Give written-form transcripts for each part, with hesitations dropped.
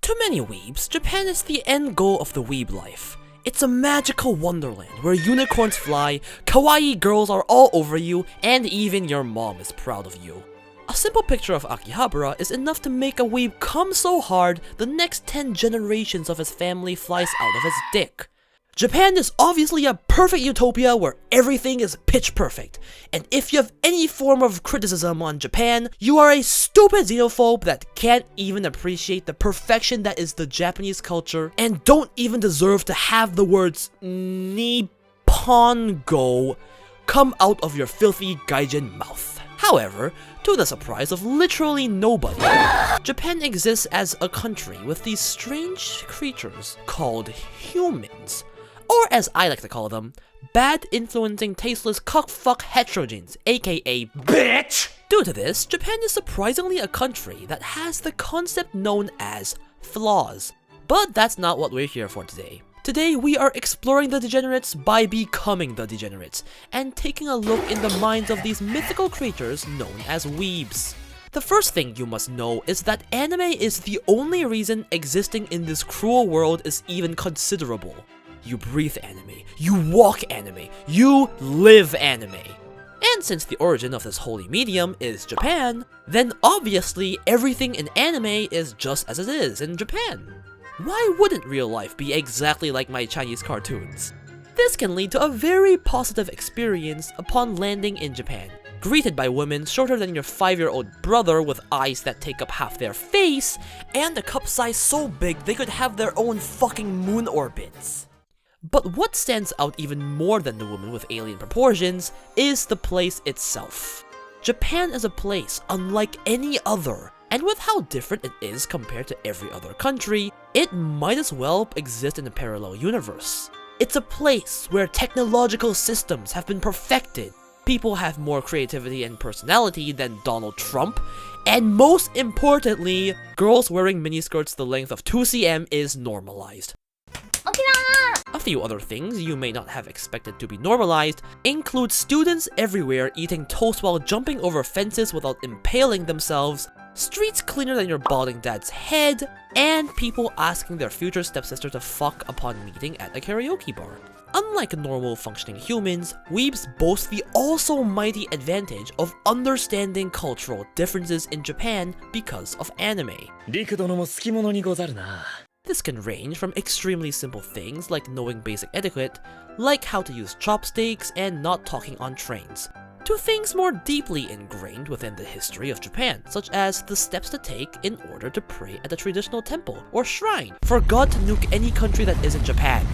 To many weebs, Japan is the end goal of the weeb life. It's a magical wonderland where unicorns fly, kawaii girls are all over you, and even your mom is proud of you. A simple picture of Akihabara is enough to make a weeb come so hard the next 10 generations of his family flies out of his dick. Japan is obviously a perfect utopia where everything is pitch perfect, and if you have any form of criticism on Japan, you are a stupid xenophobe that can't even appreciate the perfection that is the Japanese culture and don't even deserve to have the words Nippongo come out of your filthy gaijin mouth. However, to the surprise of literally nobody, Japan exists as a country with these strange creatures called humans. Or as I like to call them, bad influencing tasteless cuckfuck heterogens, aka BITCH! Due to this, Japan is surprisingly a country that has the concept known as flaws. But that's not what we're here for today. Today we are exploring the degenerates by becoming the degenerates, and taking a look in the minds of these mythical creatures known as weebs. The first thing you must know is that anime is the only reason existing in this cruel world is even considerable. You breathe anime, you walk anime, you live anime. And since the origin of this holy medium is Japan, then obviously everything in anime is just as it is in Japan. Why wouldn't real life be exactly like my Chinese cartoons? This can lead to a very positive experience upon landing in Japan. Greeted by women shorter than your 5-year-old brother with eyes that take up half their face, and a cup size so big they could have their own fucking moon orbits. But what stands out even more than the woman with alien proportions is the place itself. Japan is a place unlike any other, and with how different it is compared to every other country, it might as well exist in a parallel universe. It's a place where technological systems have been perfected, people have more creativity and personality than Donald Trump, and most importantly, girls wearing miniskirts the length of 2 cm is normalized. A few other things you may not have expected to be normalized include students everywhere eating toast while jumping over fences without impaling themselves, streets cleaner than your balding dad's head, and people asking their future stepsister to fuck upon meeting at a karaoke bar. Unlike normal functioning humans, weebs boast the also-mighty advantage of understanding cultural differences in Japan because of anime. This can range from extremely simple things like knowing basic etiquette, like how to use chopsticks and not talking on trains, to things more deeply ingrained within the history of Japan, such as the steps to take in order to pray at a traditional temple or shrine for God to nuke any country that isn't Japan.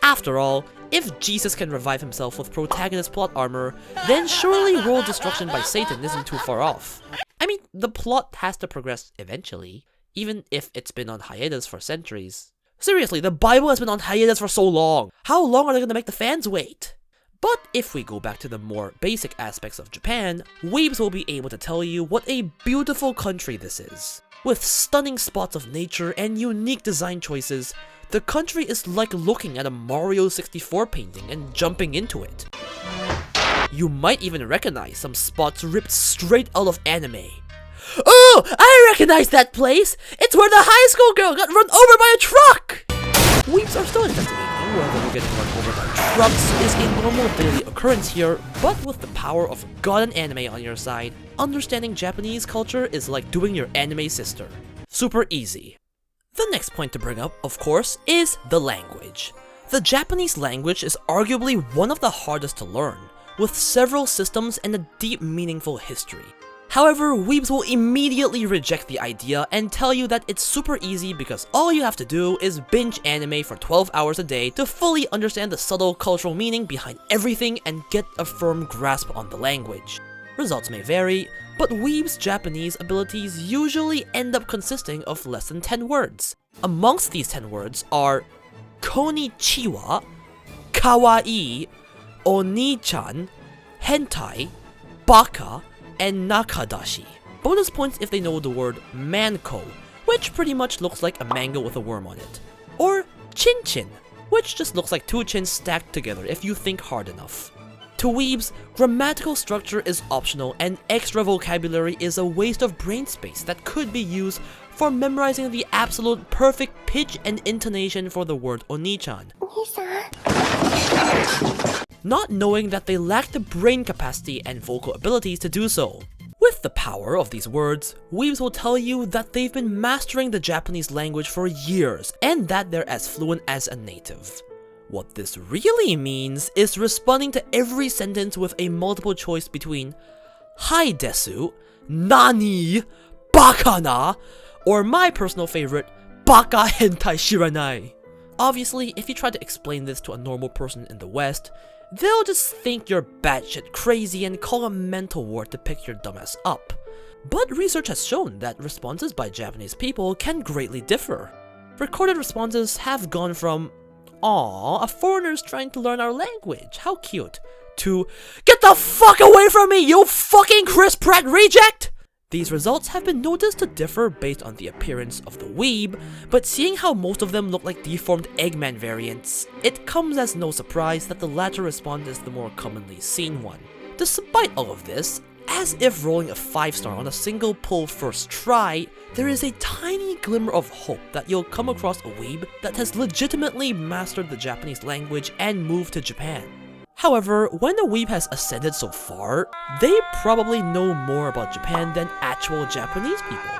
After all, if Jesus can revive himself with protagonist plot armor, then surely world destruction by Satan isn't too far off. I mean, the plot has to progress eventually, even if it's been on hiatus for centuries. Seriously, the Bible has been on hiatus for so long. How long are they gonna make the fans wait? But if we go back to the more basic aspects of Japan, weebs will be able to tell you what a beautiful country this is. With stunning spots of nature and unique design choices, the country is like looking at a Mario 64 painting and jumping into it. You might even recognize some spots ripped straight out of anime. Oh, I recognize that place! It's where the high school girl got run over by a truck! Weebs are still investigating whether getting run over by trucks is a normal daily occurrence here, but with the power of God and anime on your side, understanding Japanese culture is like doing your anime sister. Super easy. The next point to bring up, of course, is the language. The Japanese language is arguably one of the hardest to learn, with several systems and a deep meaningful history. However, weebs will immediately reject the idea and tell you that it's super easy because all you have to do is binge anime for 12 hours a day to fully understand the subtle cultural meaning behind everything and get a firm grasp on the language. Results may vary, but weebs' Japanese abilities usually end up consisting of less than 10 words. Amongst these 10 words are konnichiwa, kawaii, oni-chan, hentai, baka, and nakadashi. Bonus points if they know the word manko, which pretty much looks like a mango with a worm on it. Or chin-chin, which just looks like 2 chins stacked together if you think hard enough. To weebs, grammatical structure is optional and extra vocabulary is a waste of brain space that could be used for memorizing the absolute perfect pitch and intonation for the word onichan, not knowing that they lack the brain capacity and vocal abilities to do so. With the power of these words, weebs will tell you that they've been mastering the Japanese language for years and that they're as fluent as a native. What this really means is responding to every sentence with a multiple choice between "Hai desu," "Nani," "Baka na," or my personal favorite, "Baka hentai shiranai." Obviously, if you try to explain this to a normal person in the West, they'll just think you're batshit crazy and call a mental ward to pick your dumbass up. But research has shown that responses by Japanese people can greatly differ. Recorded responses have gone from "Aw, a foreigner's trying to learn our language, how cute," to "Get the fuck away from me, you fucking Chris Pratt reject!" These results have been noticed to differ based on the appearance of the weeb, but seeing how most of them look like deformed Eggman variants, it comes as no surprise that the latter response is the more commonly seen one. Despite all of this, as if rolling a 5-star on a single pull first try, there is a tiny glimmer of hope that you'll come across a weeb that has legitimately mastered the Japanese language and moved to Japan. However, when a weeb has ascended so far, they probably know more about Japan than actual Japanese people.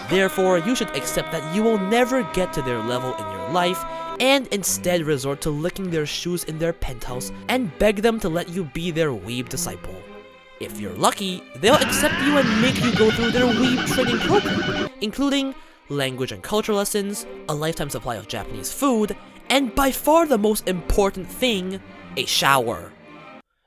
Therefore, you should accept that you will never get to their level in your life, and instead resort to licking their shoes in their penthouse and beg them to let you be their weeb disciple. If you're lucky, they'll accept you and make you go through their weeb training program, including language and culture lessons, a lifetime supply of Japanese food, and by far the most important thing, a shower.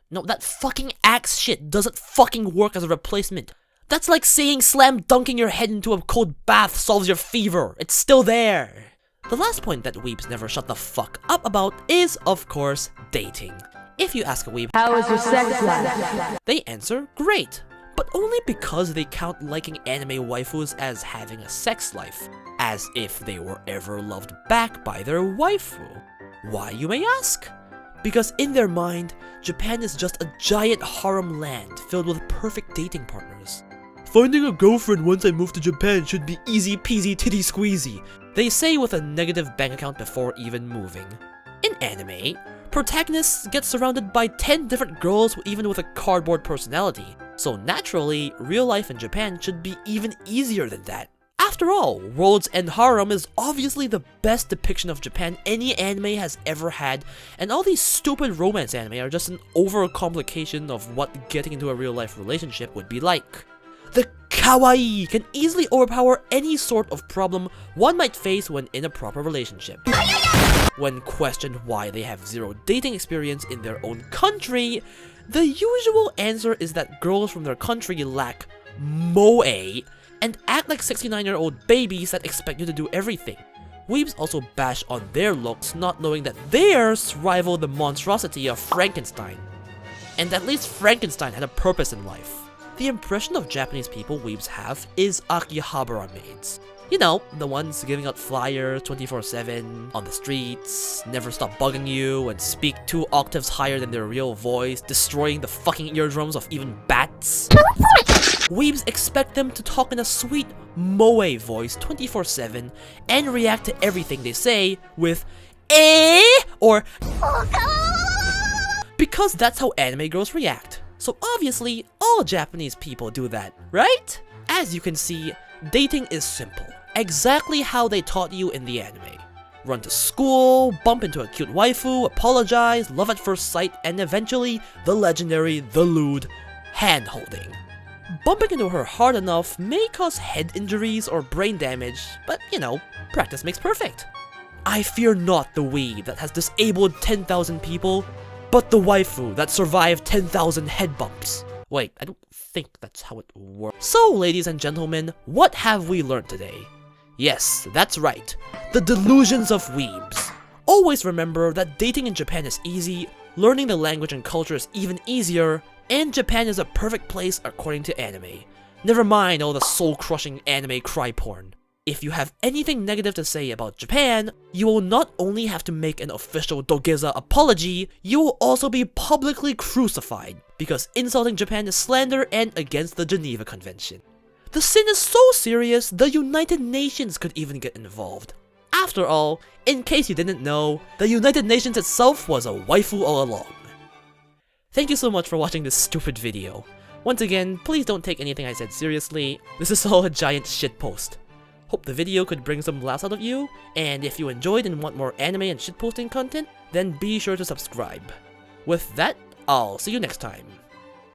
No, that fucking axe shit doesn't fucking work as a replacement. That's like saying slam dunking your head into a cold bath solves your fever. It's still there. The last point that weebs never shut the fuck up about is, of course, dating. If you ask a weeb, "How is your sex life?" they answer, "Great," but only because they count liking anime waifus as having a sex life, as if they were ever loved back by their waifu. Why, you may ask? Because in their mind, Japan is just a giant harem land filled with perfect dating partners. "Finding a girlfriend once I move to Japan should be easy peasy titty squeezy," they say with a negative bank account before even moving. In anime, protagonists get surrounded by 10 different girls even with a cardboard personality, so naturally, real life in Japan should be even easier than that. After all, World's End Harem is obviously the best depiction of Japan any anime has ever had, and all these stupid romance anime are just an overcomplication of what getting into a real-life relationship would be like. The kawaii can easily overpower any sort of problem one might face when in a proper relationship. When questioned why they have zero dating experience in their own country, the usual answer is that girls from their country lack moe and act like 69-year-old babies that expect you to do everything. Weebs also bash on their looks, not knowing that theirs rival the monstrosity of Frankenstein. And at least Frankenstein had a purpose in life. The impression of Japanese people weebs have is Akihabara maids. You know, the ones giving out flyers 24/7 on the streets, never stop bugging you, and speak 2 octaves higher than their real voice, destroying the fucking eardrums of even bats. Weebs expect them to talk in a sweet moe voice 24/7 and react to everything they say with "eh" or because that's how anime girls react. So obviously, all Japanese people do that, right? As you can see, dating is simple, exactly how they taught you in the anime. Run to school, bump into a cute waifu, apologize, love at first sight, and eventually, the legendary, the lewd, hand-holding. Bumping into her hard enough may cause head injuries or brain damage, but you know, practice makes perfect. I fear not the weeb that has disabled 10,000 people, but the waifu that survived 10,000 head bumps. Wait, I don't think that's how it works. So, ladies and gentlemen, what have we learned today? Yes, that's right, the delusions of weebs. Always remember that dating in Japan is easy, learning the language and culture is even easier, and Japan is a perfect place according to anime. Never mind all the soul-crushing anime cry porn. If you have anything negative to say about Japan, you will not only have to make an official Dogeza apology, you will also be publicly crucified, because insulting Japan is slander and against the Geneva Convention. The sin is so serious, the United Nations could even get involved. After all, in case you didn't know, the United Nations itself was a waifu all along. Thank you so much for watching this stupid video. Once again, please don't take anything I said seriously. This is all a giant shitpost. Hope the video could bring some laughs out of you, and if you enjoyed and want more anime and shitposting content, then be sure to subscribe. With that, I'll see you next time.